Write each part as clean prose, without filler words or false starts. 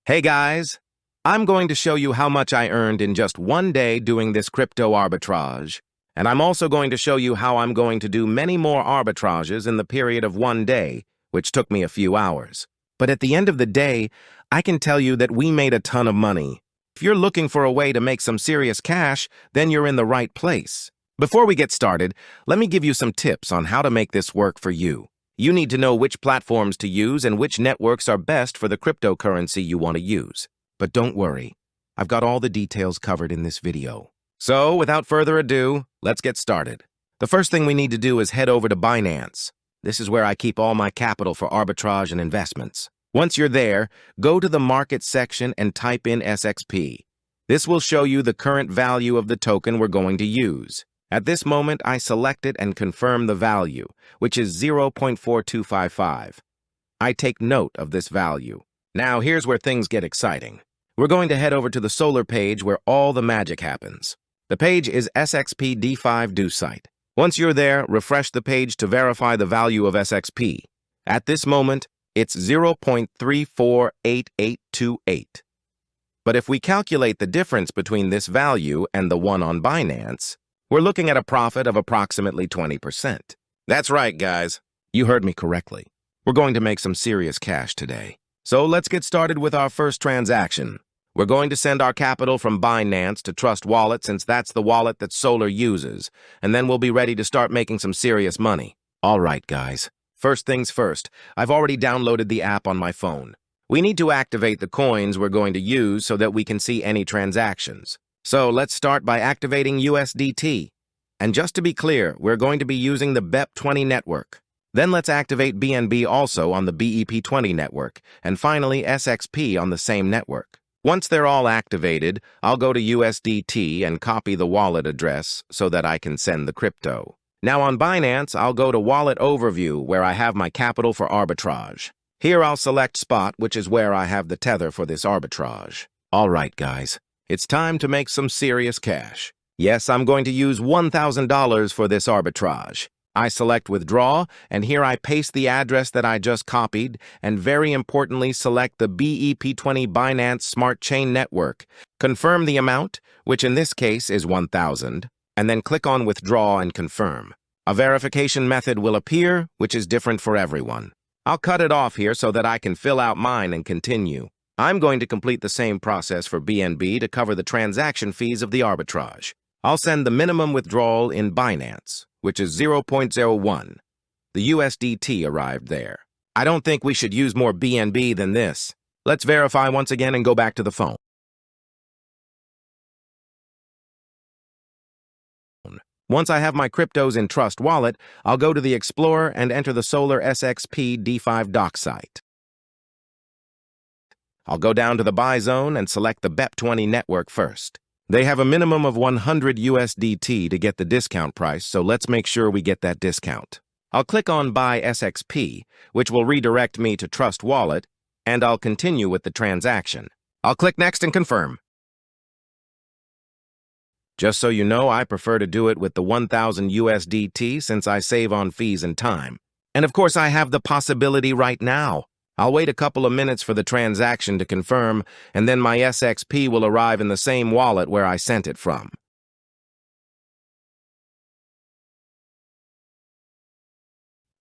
Hey guys, I'm going to show you how much I earned in just one day doing this crypto arbitrage. And I'm also going to show you how I'm going to do many more arbitrages in the period of one day, which took me a few hours. But at the end of the day, I can tell you that we made a ton of money. If you're looking for a way to make some serious cash, then you're in the right place. Before we get started, let me give you some tips on how to make this work for you. You need to know which platforms to use and which networks are best for the cryptocurrency you want to use. But don't worry, I've got all the details covered in this video. So, without further ado, let's get started. The first thing we need to do is head over to Binance. This is where I keep all my capital for arbitrage and investments. Once you're there, go to the market section and type in XRP. This will show you the current value of the token we're going to use. At this moment, I select it and confirm the value, which is 0.4255. I take note of this value. Now, here's where things get exciting. We're going to head over to the Solar page where all the magic happens. The page is XRP D5 Do Site. Once you're there, refresh the page to verify the value of XRP. At this moment, it's 0.348828. But if we calculate the difference between this value and the one on Binance, we're looking at a profit of approximately 20%. That's right, guys. You heard me correctly. We're going to make some serious cash today. So let's get started with our first transaction. We're going to send our capital from Binance to Trust Wallet since that's the wallet that Solar uses, and then we'll be ready to start making some serious money. All right, guys. First things first, I've already downloaded the app on my phone. We need to activate the coins we're going to use so that we can see any transactions. So let's start by activating USDT. And just to be clear, we're going to be using the BEP20 network. Then let's activate BNB also on the BEP20 network, and finally XRP on the same network. Once they're all activated, I'll go to USDT and copy the wallet address so that I can send the crypto. Now on Binance, I'll go to Wallet Overview where I have my capital for arbitrage. Here I'll select Spot, which is where I have the tether for this arbitrage. All right, guys. It's time to make some serious cash. Yes, I'm going to use $1,000 for this arbitrage. I select Withdraw, and here I paste the address that I just copied, and very importantly, select the BEP20 Binance Smart Chain Network. Confirm the amount, which in this case is 1,000, and then click on Withdraw and confirm. A verification method will appear, which is different for everyone. I'll cut it off here so that I can fill out mine and continue. I'm going to complete the same process for BNB to cover the transaction fees of the arbitrage. I'll send the minimum withdrawal in Binance, which is 0.01. The USDT arrived there. I don't think we should use more BNB than this. Let's verify once again and go back to the phone. Once I have my cryptos in Trust Wallet, I'll go to the Explorer and enter the Solar XRP D5 doc site. I'll go down to the buy zone and select the BEP20 network first. They have a minimum of 100 USDT to get the discount price, so let's make sure we get that discount. I'll click on Buy XRP, which will redirect me to Trust Wallet, and I'll continue with the transaction. I'll click Next and confirm. Just so you know, I prefer to do it with the 1,000 USDT since I save on fees and time. And of course, I have the possibility right now. I'll wait a couple of minutes for the transaction to confirm, and then my XRP will arrive in the same wallet where I sent it from.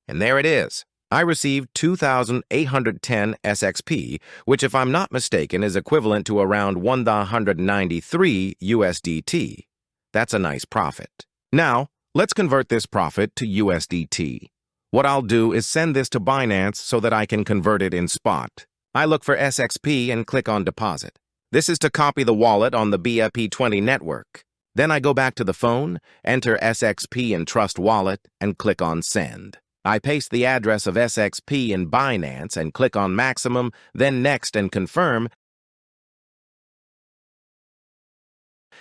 And there it is. I received 2,810 XRP, which if I'm not mistaken is equivalent to around 193 USDT. That's a nice profit. Now, let's convert this profit to USDT. What I'll do is send this to Binance so that I can convert it in Spot. I look for XRP and click on Deposit. This is to copy the wallet on the BEP20 network. Then I go back to the phone, enter XRP in Trust Wallet, and click on Send. I paste the address of XRP in Binance and click on Maximum, then Next and Confirm,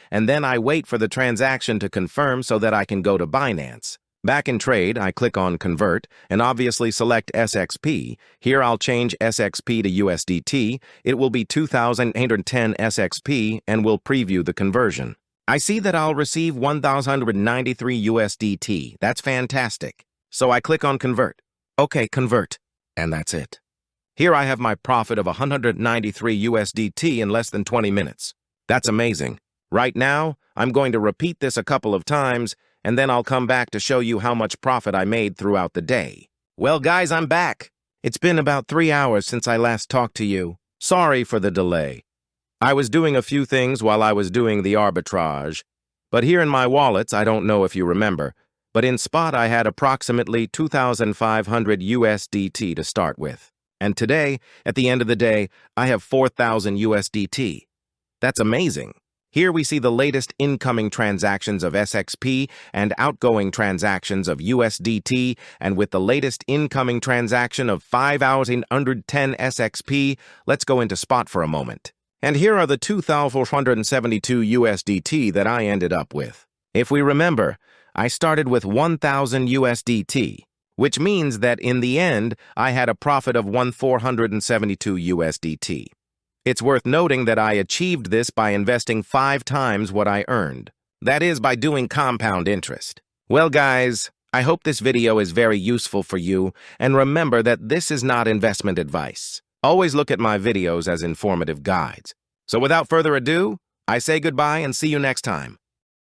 and then I wait for the transaction to confirm so that I can go to Binance. Back in trade, I click on Convert and obviously select XRP. Here I'll change XRP to USDT. It will be 2,810 XRP and will preview the conversion. I see that I'll receive 1,193 USDT. That's fantastic. So I click on Convert. Okay, convert. And that's it. Here I have my profit of 193 USDT in less than 20 minutes. That's amazing. Right now, I'm going to repeat this a couple of times, and then I'll come back to show you how much profit I made throughout the day. Well, guys, I'm back. It's been about 3 hours since I last talked to you. Sorry for the delay. I was doing a few things while I was doing the arbitrage. But here in my wallets, I don't know if you remember, but in spot I had approximately 2,500 USDT to start with. And today, at the end of the day, I have 4,000 USDT. That's amazing. Here we see the latest incoming transactions of SXP and outgoing transactions of USDT, and with the latest incoming transaction of 5,110 SXP, let's go into spot for a moment. And here are the 2,472 USDT that I ended up with. If we remember, I started with 1,000 USDT, which means that in the end, I had a profit of 1,472 USDT. It's worth noting that I achieved this by investing 5 times what I earned. That is, by doing compound interest. Well, guys, I hope this video is very useful for you, and remember that this is not investment advice. Always look at my videos as informative guides. So without further ado, I say goodbye and see you next time.